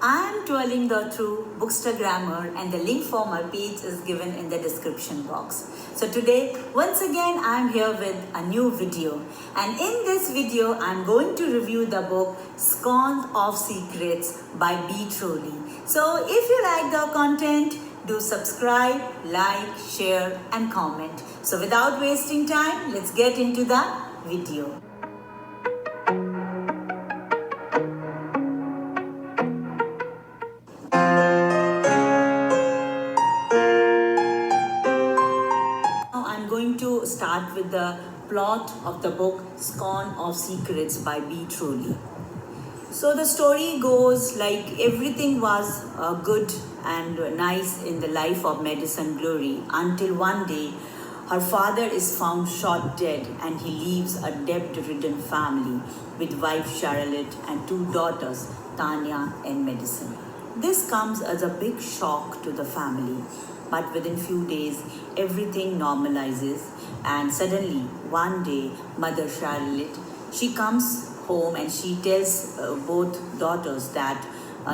I am Twirling Thru Bookstagrammer, and the link for my page is given in the description box. So today, once again, I am here with a new video. And in this video, I am going to review the book Scorn of Secrets by B. Truly. So if you like the content, do subscribe, like, share and comment. So without wasting time, let's get into the video. To start with the plot of the book Scorn of Secrets by B. Truly. So the story goes like everything was good and nice in the life of Madison Glory until one day her father is found shot dead and he leaves a debt-ridden family with wife Charlotte and two daughters, Tanya and Madison. This comes as a big shock to the family. But within few days, everything normalizes, and suddenly, one day, Mother Charlotte, she comes home and she tells both daughters that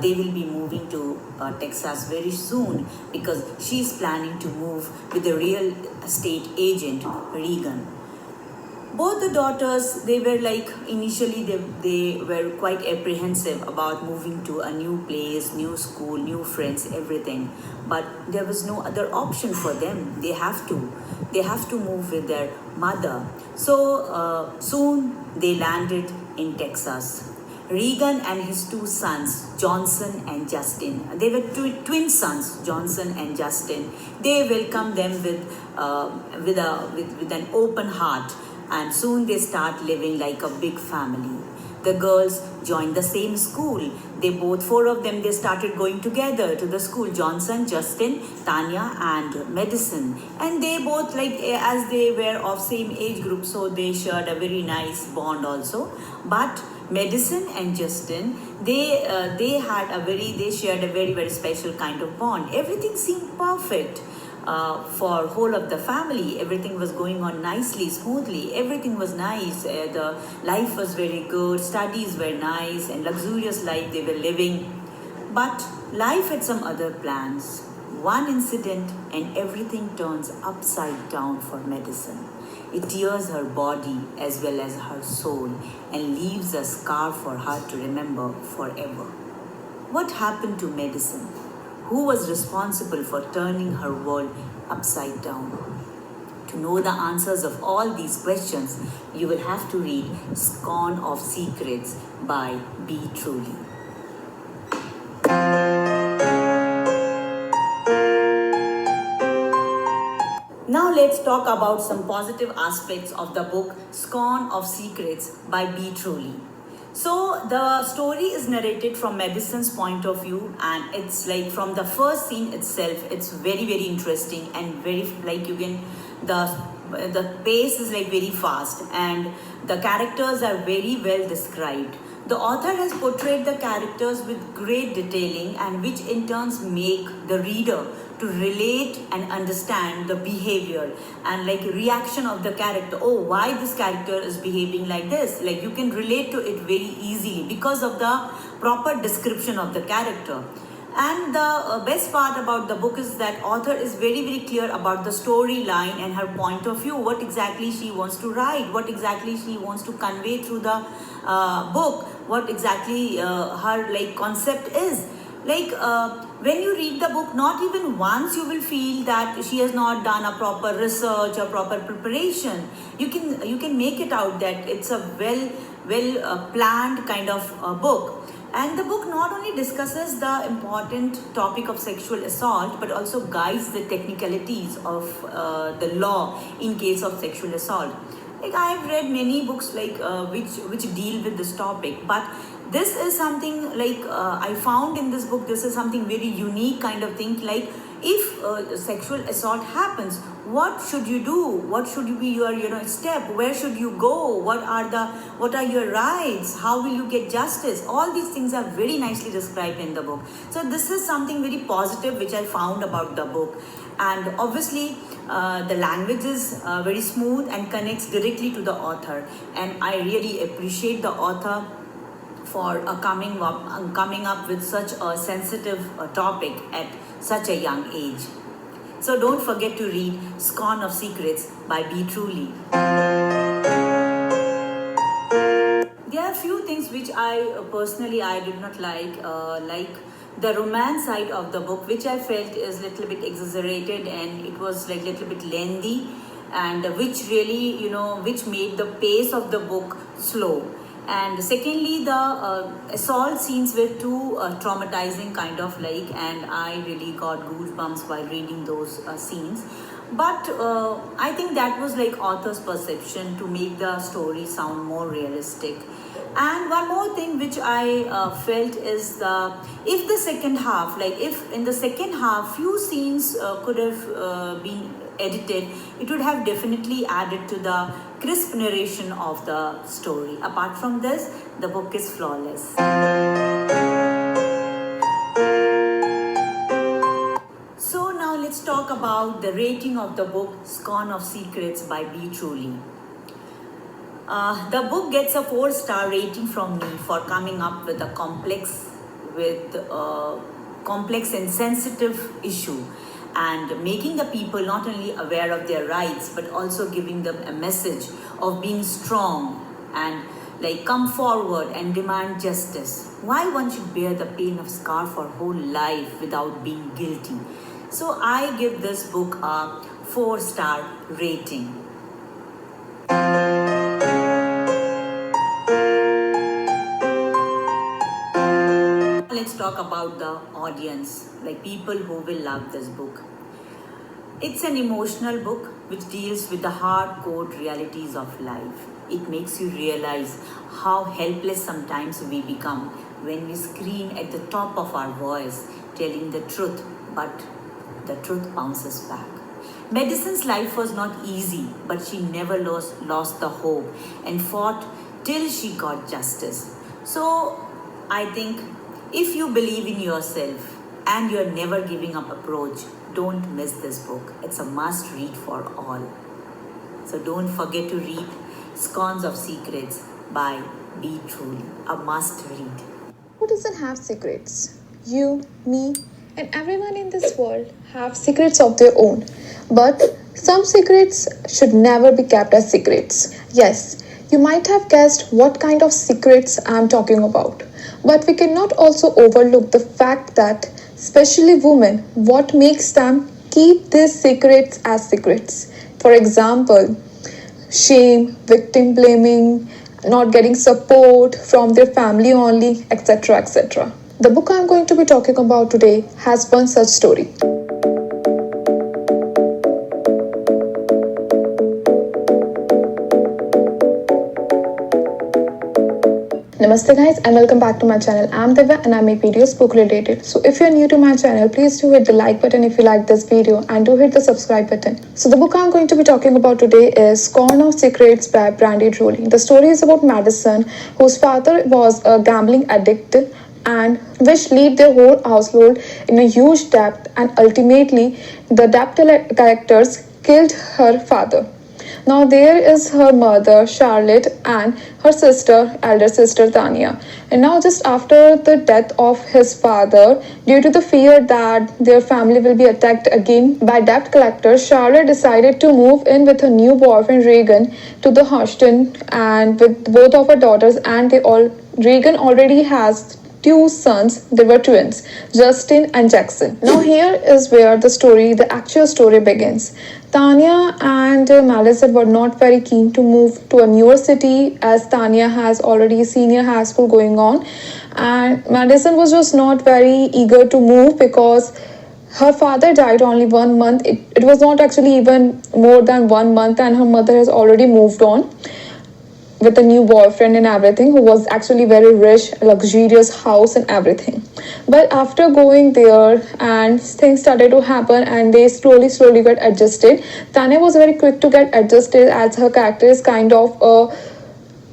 they will be moving to Texas very soon because she is planning to move with the real estate agent, Regan. Both the daughters, they were like, initially they were quite apprehensive about moving to a new place, new school, new friends, everything. But there was no other option for them. They have to move with their mother. So soon they landed in Texas. Regan and his two sons, Johnson and Justin, they were twin sons, Johnson and Justin. They welcomed them with an open heart. And soon they start living like a big family. The girls joined the same school. Four of them, they started going together to the school. Johnson, Justin, Tanya and Madison. And they both, like, as they were of same age group, so they shared a very nice bond also. But Madison and Justin, they shared a very, very special kind of bond. Everything seemed perfect. For whole of the family, everything was going on nicely, smoothly. Everything was nice. The life was very good. Studies were nice and luxurious life they were living. But life had some other plans. One incident and everything turns upside down for Madison. It tears her body as well as her soul and leaves a scar for her to remember forever. What happened to Madison? Who was responsible for turning her world upside down? To know the answers of all these questions, you will have to read Scorn of Secrets by B. Truly. Now let's talk about some positive aspects of the book Scorn of Secrets by B. Truly. So the story is narrated from Madison's point of view, and it's like from the first scene itself, it's very, very interesting and very, like, the pace is like very fast and the characters are very well described. The author has portrayed the characters with great detailing, and which in turns make the reader to relate and understand the behavior and like reaction of the character. Oh, why this character is behaving like this? Like, you can relate to it very easily because of the proper description of the character. And the best part about the book is that author is very, very clear about the storyline and her point of view, what exactly she wants to write, what exactly she wants to convey through the book, what exactly her like concept is. Like when you read the book, not even once you will feel that she has not done a proper research or proper preparation. You can make it out that it's a well planned kind of book. And the book not only discusses the important topic of sexual assault, but also guides the technicalities of the law in case of sexual assault. Like, I have read many books like which deal with this topic, but this is something like I found in this book. This is something very unique kind of thing. Like, if sexual assault happens, what should you do? What should be your step? Where should you go? What are your rights? How will you get justice? All these things are very nicely described in the book. So this is something very positive which I found about the book. And obviously the language is very smooth and connects directly to the author, and I really appreciate the author for coming up with such a sensitive topic at such a young age. So don't forget to read Scorn of Secrets by B. Truly. There are few things which I personally I did not like the romance side of the book, which I felt is little bit exaggerated and it was like little bit lengthy, and which really which made the pace of the book slow. And secondly, the assault scenes were too traumatizing kind of like, and I really got goosebumps while reading those scenes. But I think that was like author's perception to make the story sound more realistic. And one more thing which I felt is if the second half, like if in the second half few scenes could have been edited, it would have definitely added to the crisp narration of the story. Apart from this, the book is flawless. So now let's talk about the rating of the book Scorn of Secrets by B. Truly. The book gets a 4-star rating from me for coming up with a complex and sensitive issue, and making the people not only aware of their rights but also giving them a message of being strong and like come forward and demand justice. Why one should bear the pain of scar for whole life without being guilty. So I give this book a 4-star rating. Let's talk about the audience, like people who will love this book. It's an emotional book which deals with the hardcore realities of life. It makes you realize how helpless sometimes we become when we scream at the top of our voice, telling the truth, but the truth bounces back. Madison's life was not easy, but she never lost the hope and fought till she got justice. So I think if you believe in yourself and you're never giving up approach, don't miss this book. It's a must read for all. So don't forget to read Scorns of Secrets by B. Truly. A must read. Who doesn't have secrets? You, me, and everyone in this world have secrets of their own. But some secrets should never be kept as secrets. Yes, you might have guessed what kind of secrets I'm talking about. But we cannot also overlook the fact that, especially women, what makes them keep these secrets as secrets. For example, shame, victim blaming, not getting support from their family only, etc. etc. The book I'm going to be talking about today has one such story. Namaste guys and welcome back to my channel. I'm Divya and I make videos book related. So if you're new to my channel, please do hit the like button if you like this video and do hit the subscribe button. So the book I'm going to be talking about today is Scorn of Secrets by B. Truly. The story is about Madison, whose father was a gambling addict and which lead their whole household in a huge debt, and ultimately the debt collectors killed her father. Now there is her mother Charlotte and her elder sister Tanya. And now just after the death of his father, due to the fear that their family will be attacked again by debt collectors, Charlotte decided to move in with her new boyfriend Regan to the Houston, and with both of her daughters, and Regan already has 2 sons. They were twins, Justin and Jackson. Now here is where the actual story begins. Tanya and Madison were not very keen to move to a newer city, as Tanya has already senior high school going on, and Madison was just not very eager to move because her father died only 1 month. It was not actually even more than 1 month, and her mother has already moved on with a new boyfriend and everything, who was actually very rich, luxurious house and everything. But after going there and things started to happen and they slowly got adjusted. Tanya was very quick to get adjusted, as her character is kind of a,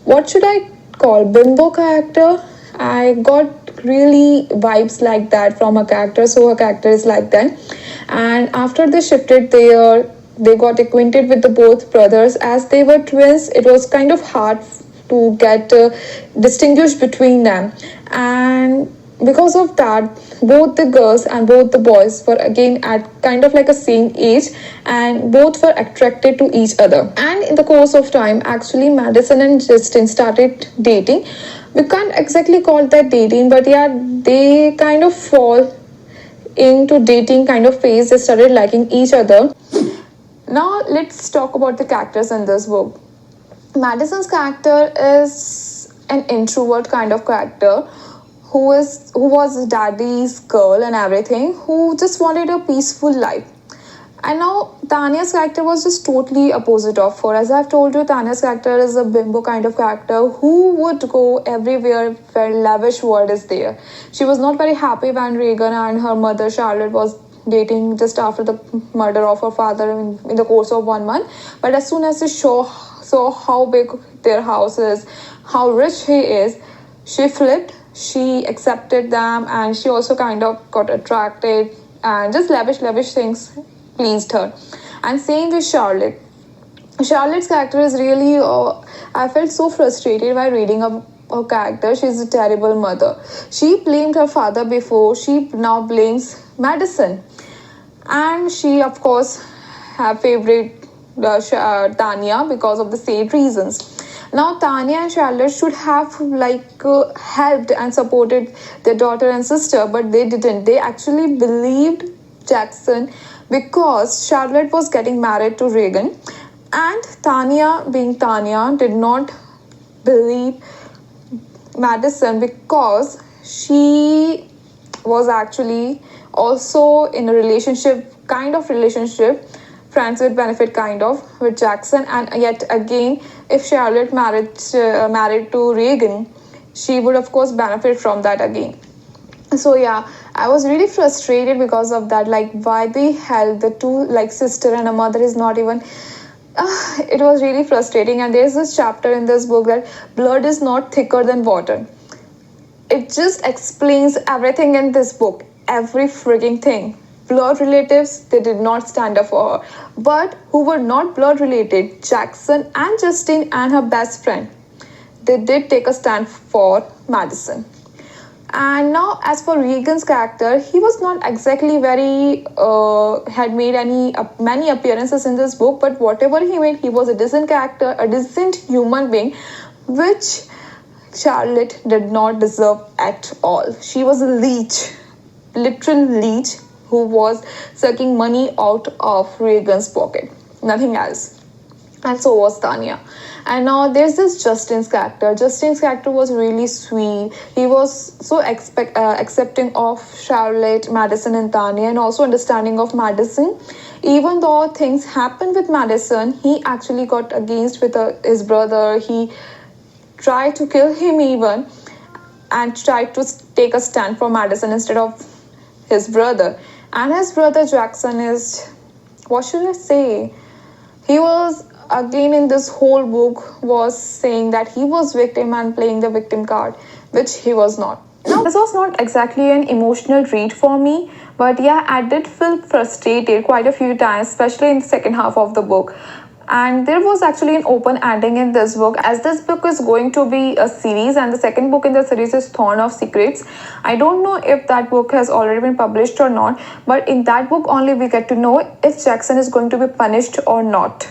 what should I call, bimbo character. I got really vibes like that from her character, so her character is like that. And after they shifted there, they got acquainted with the both brothers as they were twins. It was kind of hard to get distinguished between them. And because of that, both the girls and both the boys were again at kind of like a same age, and both were attracted to each other. And in the course of time, actually Madison and Justin started dating. We can't exactly call that dating, but yeah, they kind of fall into dating kind of phase. They started liking each other. Now let's talk about the characters in this book. Madison's character is an introvert kind of character who was daddy's girl and everything, who just wanted a peaceful life. And now Tanya's character was just totally opposite of her. As I've told you, Tanya's character is a bimbo kind of character who would go everywhere where lavish world is there. She was not very happy when Regan and her mother Charlotte was dating just after the murder of her father in the course of 1 month. But as soon as she saw how big their house is, how rich he is, she flipped. She accepted them, and she also kind of got attracted, and just lavish things pleased her. And same with Charlotte. Charlotte's character is really I felt so frustrated by reading her character. She's a terrible mother. She blamed her father before, she now blames Madison. And she of course have favorite Tanya because of the same reasons. Now Tanya and Charlotte should have helped and supported their daughter and sister, but they didn't. They actually believed Jackson because Charlotte was getting married to Regan, and Tanya, being Tanya, did not believe Madison because she was actually also in a kind of relationship, friends with benefit kind of, with Jackson. And yet again, if Charlotte married to Regan, she would of course benefit from that again. So yeah, I was really frustrated because of that. Like, why the hell the two, like sister and a mother, is not even it was really frustrating. And there's this chapter in this book that blood is not thicker than water. It just explains everything in this book, every freaking thing. Blood relatives, they did not stand up for her. But who were not blood related, Jackson and Justin and her best friend, they did take a stand for Madison. And now, as for Regan's character, he was not exactly very had made many appearances in this book, but whatever he made, he was a decent character, a decent human being, which Charlotte did not deserve at all. She was a leech, literal leech, who was sucking money out of Regan's pocket, nothing else. And so was Tanya. And now there's this Justin's character. Justin's character was really sweet. He was so accepting of Charlotte, Madison, and Tanya, and also understanding of Madison. Even though things happened with Madison, he actually got against with his brother. He tried to kill him even, and tried to take a stand for Madison instead of his brother. And his brother Jackson is, what should I say? He was, again in this whole book, was saying that he was victim and playing the victim card, which he was not. Now, this was not exactly an emotional read for me, but yeah, I did feel frustrated quite a few times, especially in the second half of the book. And there was actually an open ending in this book, as this book is going to be a series, and the second book in the series is Thorn of Secrets. I don't know if that book has already been published or not, but in that book only we get to know if Jackson is going to be punished or not.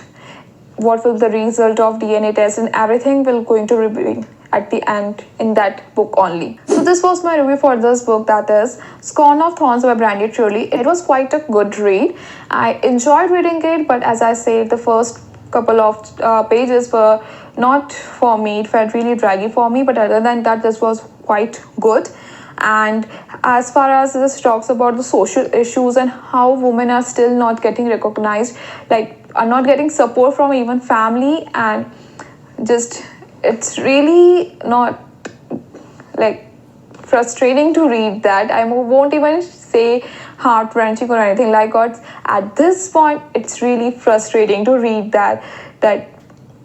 What will the result of DNA test and everything will going to reveal at the end in that book only. So this was my review for this book, that is Scorn of Thorns by Brandy Truly. It was quite a good read. I enjoyed reading it, but as I said, the first couple of pages were not for me. It felt really draggy for me, but other than that, this was quite good. And as far as this talks about the social issues and how women are still not getting recognized, like are not getting support from even family, and just it's really not like frustrating to read that. I won't even say heart-wrenching or anything like that. At this point, it's really frustrating to read that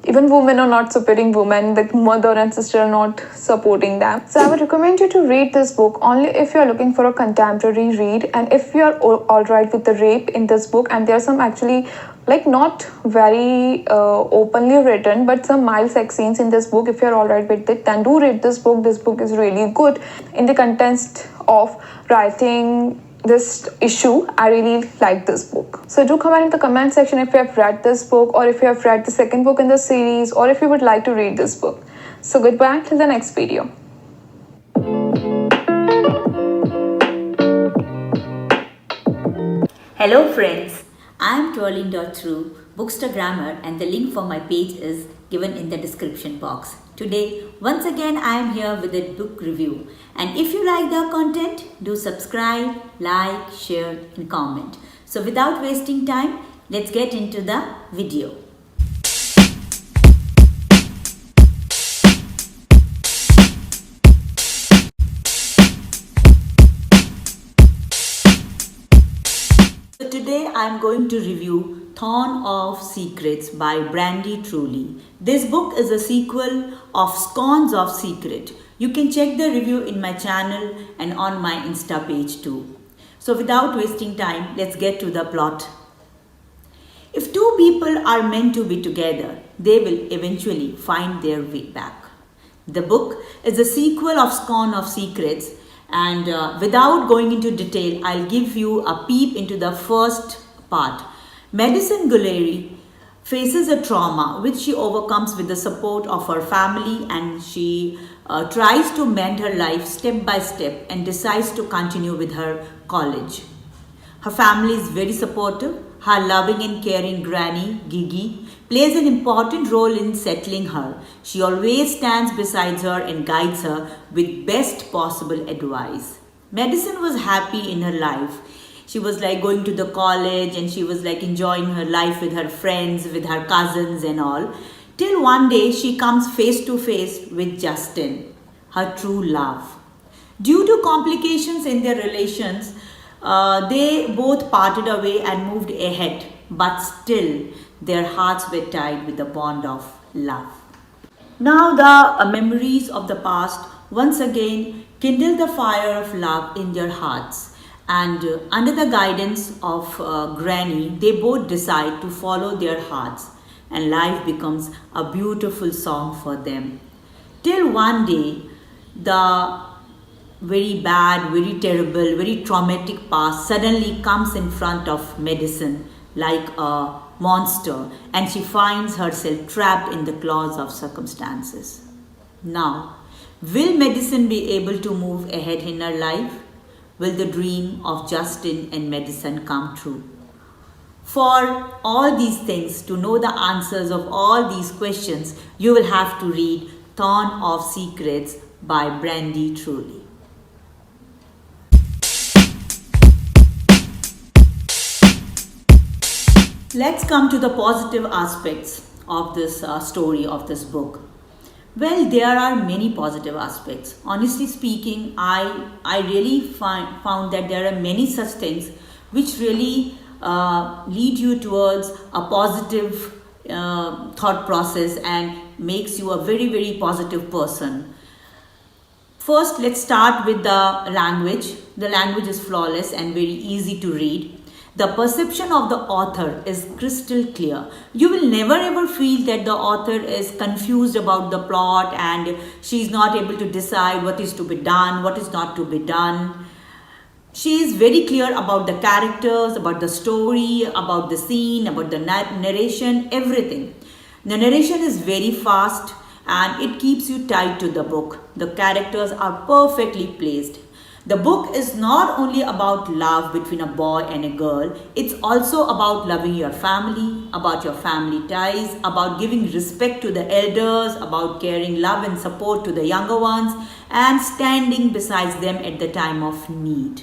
even women are not supporting women, the mother and sister are not supporting them. So I would recommend you to read this book only if you're looking for a contemporary read, and if you're all right with the rape in this book. And there are some actually Like not very openly written, but some mild sex scenes in this book. If you're alright with it, then do read this book. This book is really good in the context of writing this issue. I really like this book. So do comment in the comment section if you have read this book, or if you have read the second book in the series, or if you would like to read this book. So goodbye till the next video. Hello friends, I am Twirling Thru, Bookstagrammer, and the link for my page is given in the description box. Today, once again, I am here with a book review. And if you like the content, do subscribe, like, share and comment. So without wasting time, let's get into the video. So today I am going to review Thorn of Secrets by Brandy Truly. This book is a sequel of Scorn of Secret. You can check the review in my channel and on my Insta page too. So without wasting time, let's get to the plot. If two people are meant to be together, they will eventually find their way back. The book is a sequel of Scorn of Secrets, and without going into detail, I'll give you a peep into the first part. Madison Guillory faces a trauma which she overcomes with the support of her family, and she tries to mend her life step by step and decides to continue with her college. Her family is very supportive. Her loving and caring granny, Gigi, plays an important role in settling her. She always stands beside her and guides her with best possible advice. Madison was happy in her life. She was like going to the college and she was like enjoying her life with her friends, with her cousins and all. Till one day she comes face to face with Justin, her true love. Due to complications in their relations, they both parted away and moved ahead, but still their hearts were tied with the bond of love. Now the memories of the past once again kindle the fire of love in their hearts. And under the guidance of Granny, they both decide to follow their hearts, and life becomes a beautiful song for them. Till one day, the very bad, very terrible, very traumatic past suddenly comes in front of Madison like a monster, and she finds herself trapped in the claws of circumstances. Now, will Madison be able to move ahead in her life? Will the dream of Justin and Madison come true? For all these things, to know the answers of all these questions, you will have to read Thorn of Secrets by Brandy Truly. Let's come to the positive aspects of this story, of this book. Well, there are many positive aspects. Honestly speaking, I really found that there are many such things which really lead you towards a positive thought process and makes you a very, very positive person. First, let's start with the language. The language is flawless and very easy to read. The perception of the author is crystal clear. You will never ever feel that the author is confused about the plot and she is not able to decide what is to be done, what is not to be done. She is very clear about the characters, about the story, about the scene, about the narration, everything. The narration is very fast and it keeps you tied to the book. The characters are perfectly placed. The book is not only about love between a boy and a girl, it's also about loving your family, about your family ties, about giving respect to the elders, about caring love and support to the younger ones, and standing beside them at the time of need.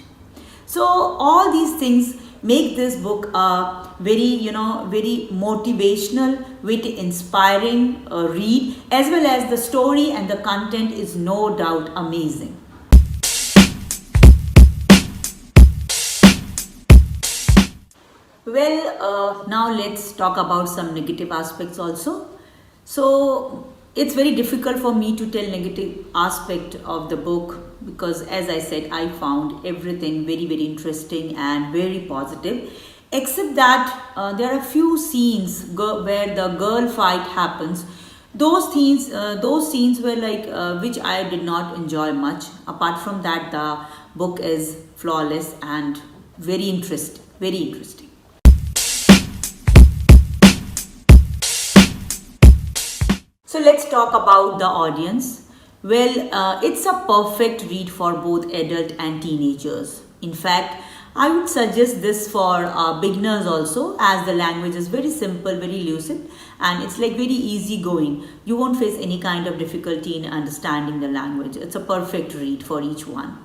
So all these things make this book a very, very motivational, very inspiring read, as well as the story and the content is no doubt amazing. Well, now let's talk about some negative aspects also. So it's very difficult for me to tell negative aspect of the book because, as I said, I found everything very, very interesting and very positive. except that there are few scenes where the girl fight happens. Those scenes were like which I did not enjoy much. Apart from that, the book is flawless and very interesting. Very interesting. So let's talk about the audience. Well, it's a perfect read for both adult and teenagers. In fact, I would suggest this for beginners also, as the language is very simple, very lucid, and it's like very easy going. You won't face any kind of difficulty in understanding the language. It's a perfect read for each one.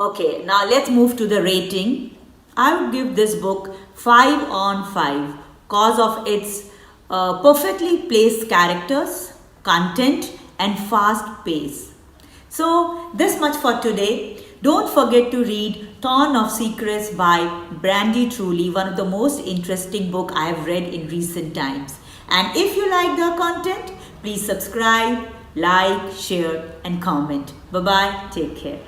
Okay, now let's move to the rating. I would give this book 5 on 5 cause of its perfectly placed characters, content, and fast pace. So this much for today. Don't forget to read Thorn of Secrets by Brandy Truly, one of the most interesting book I have read in recent times. And if you like the content, please subscribe, like, share, and comment. Bye-bye. Take care.